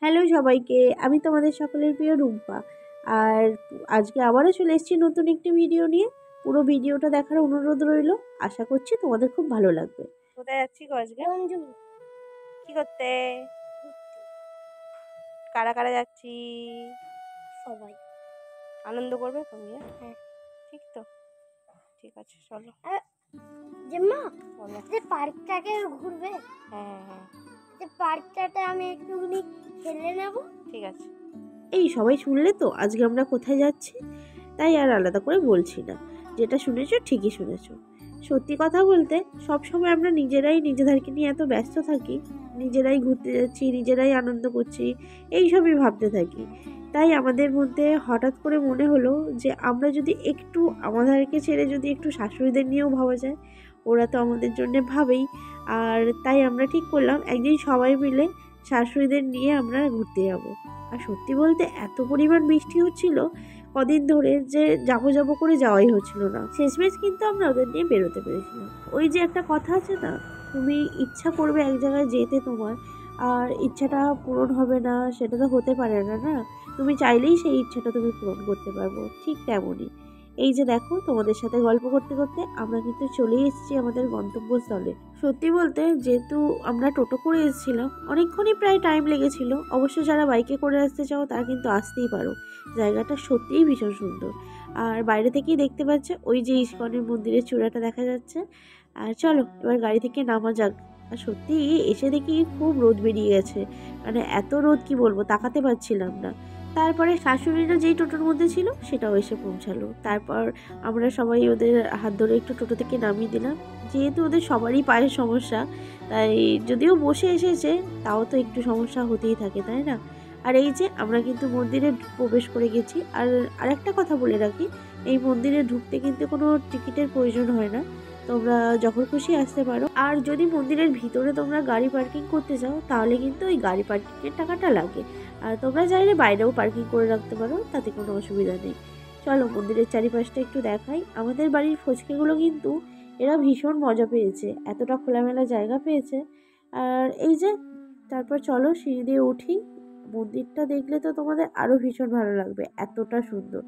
Hello সবাইকে, আমি তোমাদের সকলের প্রিয় রুম্পা। আর আজকে আবারও চলে এসেছি নতুন একটি ভিডিও নিয়ে। পুরো ভিডিওটা দেখার অনুরোধ রইল। আশা করছি তোমাদের খুব ভালো লাগবে। কোথায় যাচ্ছি গো আজকে? কি করতে? কারা কারা যাচ্ছি? সবাই। আনন্দ করবে তুমি? হ্যাঁ, ঠিক তো, ঠিক আছে চলো। জেম্মা বলো। যে পার্কটাকে ঘুরবে, হ্যাঁ হ্যাঁ, যে পার্কটাতে আমি একটুখানি খেলে নেব। ঠিক আছে। এই সবাই শুনলে তো আজকে আমরা কোথায় যাচ্ছি? তাই আর আলাদা করে বলছি না, যেটা শুনেছো ঠিকই শুনেছো। সত্যি কথা বলতে সবসময় আমরা নিজেরাই নিজেদেরকে নিয়ে এত ব্যস্ত থাকি, নিজেরাই ঘুরতে যাচ্ছি, নিজেরাই আনন্দ করছি, এইসবই ভাবতে থাকি। তাই আমাদের মধ্যে হঠাৎ করে মনে হলো যে আমরা যদি একটু আমাদেরকে ছেড়ে যদি একটু শাশুড়িদের নিয়েও ভাবা যায়, ওরা তো আমাদের জন্য ভাবেই। আর তাই আমরা ঠিক করলাম একদিন সবাই মিলে শাশুড়িদের নিয়ে আমরা ঘুরতে যাব। আর সত্যি বলতে এত পরিমাণ বৃষ্টি হচ্ছিল কদিন ধরে যে যাবো যাবো করে যাওয়াই হচ্ছিল না। শেষমেশ কিন্তু আমরা ওদের নিয়ে বেরোতে পেরেছিলাম। ওই যে একটা কথা আছে না, তুমি ইচ্ছা করবে এক জায়গায় যেতে তোমার, আর ইচ্ছাটা পূরণ হবে না, সেটা তো হতে পারে না, না? তুমি চাইলেই সেই ইচ্ছাটা তুমি পূরণ করতে পারবো। ঠিক তেমনই এই যে দেখো, তোমাদের সাথে গল্প করতে করতে আমরা কিন্তু চলেই এসেছি আমাদের গন্তব্যস্থলে। সত্যি বলতে যেহেতু আমরা টোটো করে এসেছিলাম, অনেকক্ষণই প্রায় টাইম লেগেছিল। অবশ্য যারা বাইকে করে আসতে চাও তারা কিন্তু আসতেই পারো। জায়গাটা সত্যিই ভীষণ সুন্দর। আর বাইরে থেকেই দেখতে পাচ্ছে ওই যে ইস্কনের মন্দিরের চূড়াটা দেখা যাচ্ছে। আর চলো এবার গাড়ি থেকে নামা যাক। আর সত্যি এসে দেখি খুব রোদ বেরিয়ে গেছে, মানে এত রোদ কি বলবো, তাকাতে পারছিলাম না। তারপরে শাশুড়িরা যেই টোটোর মধ্যে ছিল সেটাও এসে পৌঁছালো। তারপর আমরা সবাই ওদের হাত ধরে একটু টোটো থেকে নামিয়ে দিলাম। যেহেতু ওদের সবারই পায়ের সমস্যা, তাই যদিও বসে এসেছে তাও তো একটু সমস্যা হতেই থাকে, তাই না? আর এই যে আমরা কিন্তু মন্দিরে প্রবেশ করে গেছি। আর আরেকটা কথা বলে রাখি, এই মন্দিরে ঢুকতে কিন্তু কোনো টিকিটের প্রয়োজন হয় না, তোমরা যখন খুশি আসতে পারো। আর যদি মন্দিরের ভিতরে তোমরা গাড়ি পার্কিং করতে চাও তাহলে কিন্তু ওই গাড়ি পার্কিংয়ের টাকাটা লাগে। আর তোমরা চাইলে বাইরেও পার্কিং করে রাখতে পারো, তাতে কোনো অসুবিধা নেই। চলো মন্দিরের চারিপাশটা একটু দেখাই। আমাদের বাড়ির ফচকেগুলো কিন্তু এরা ভীষণ মজা পেয়েছে, এতটা খোলামেলা জায়গা পেয়েছে। আর এই যে তারপর চলো সিঁড়ি দিয়ে উঠি। মন্দিরটা দেখলে তো তোমাদের আরও ভীষণ ভালো লাগবে, এতটা সুন্দর।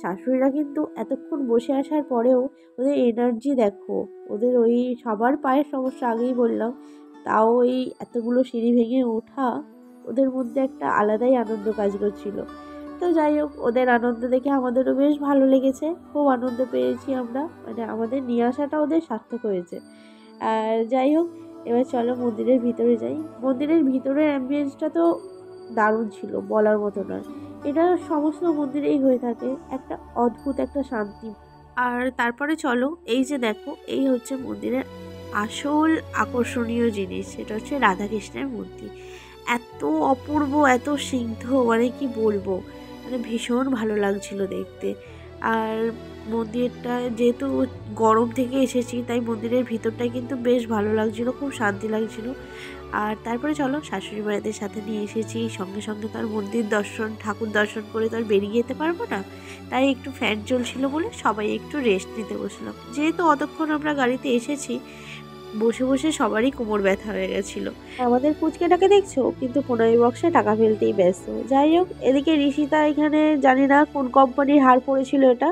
শাশুড়িরা কিন্তু এতক্ষণ বসে আসার পরেও ওদের এনার্জি দেখো। ওদের ওই সবার পায়ের সমস্যা আগেই বললাম, তাও ওই এতগুলো সিঁড়ি ভেঙে ওঠা ওদের মধ্যে একটা আলাদাই আনন্দ কাজ করছিল। তো যাই হোক, ওদের আনন্দ দেখে আমাদেরও বেশ ভালো লেগেছে, খুব আনন্দ পেয়েছি আমরা, মানে আমাদের নিয়ে আসাটা ওদের সার্থক হয়েছে। আর যাই হোক, এবার চলো মন্দিরের ভিতরে যাই। মন্দিরের ভিতরের অ্যাম্বিয়েন্সটা তো দারুণ ছিল, বলার মতো নয়। এটা সমস্ত মন্দিরেই হয়ে থাকে, একটা অদ্ভুত একটা শান্তি। আর তারপরে চলো এই যে দেখো, এই হচ্ছে মন্দিরের আসল আকর্ষণীয় জিনিস, সেটা হচ্ছে রাধাকৃষ্ণের মূর্তি। এত অপূর্ব, এত সিদ্ধ, মানে কি বলবো, মানে ভীষণ ভালো লাগছিল দেখতে। আর মন্দিরটা যেহেতু গরম থেকে এসেছি, তাই মন্দিরের ভিতরটাই কিন্তু বেশ ভালো লাগছিল, খুব শান্তি লাগছিল। আর তারপরে চলো শাশুড়ি মায়েদের সাথে নিয়ে এসেছি, সঙ্গে সঙ্গে তার মন্দির দর্শন, ঠাকুর দর্শন করে তো আর বেরিয়ে যেতে পারবো না। তাই একটু ফ্যান চলছিল বলে সবাই একটু রেস্ট নিতে বসলাম। যেহেতু অতক্ষণ আমরা গাড়িতে এসেছি, বসে বসে সবারই কোমর ব্যথা হয়ে গেছিলো। আমাদের পুচকেটাকে দেখছো কিন্তু 15 বক্সে টাকা ফেলতেই ব্যস্ত। যাই হোক, এদিকে ঋষিতা এখানে জানি না কোন কোম্পানির হার পড়েছিল এটা,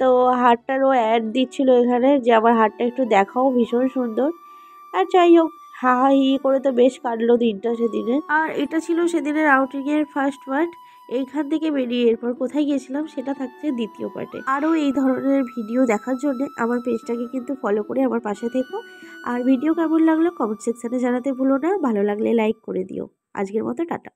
তো হারটারও অ্যাড দিচ্ছিল এখানে যে আমার হারটা একটু দেখাও, ভীষণ সুন্দর। আর যাই হোক, হা হা হি করে তো বেশ কাটলো দিনটা সেদিনে। আর এটা ছিল সেদিনের আউটিংয়ের ফার্স্ট পার্ট। এইখান থেকে বেরিয়ে এরপর কোথায় গিয়েছিলাম সেটা থাকছে দ্বিতীয় পার্টে। আরও এই ধরনের ভিডিও দেখার জন্য আমার পেজটাকে কিন্তু ফলো করে আমার পাশে থেকো। আর ভিডিও কেমন লাগলো কমেন্ট সেকশানে জানাতে ভুলো না, ভালো লাগলে লাইক করে দিও। আজকের মতো টাটা।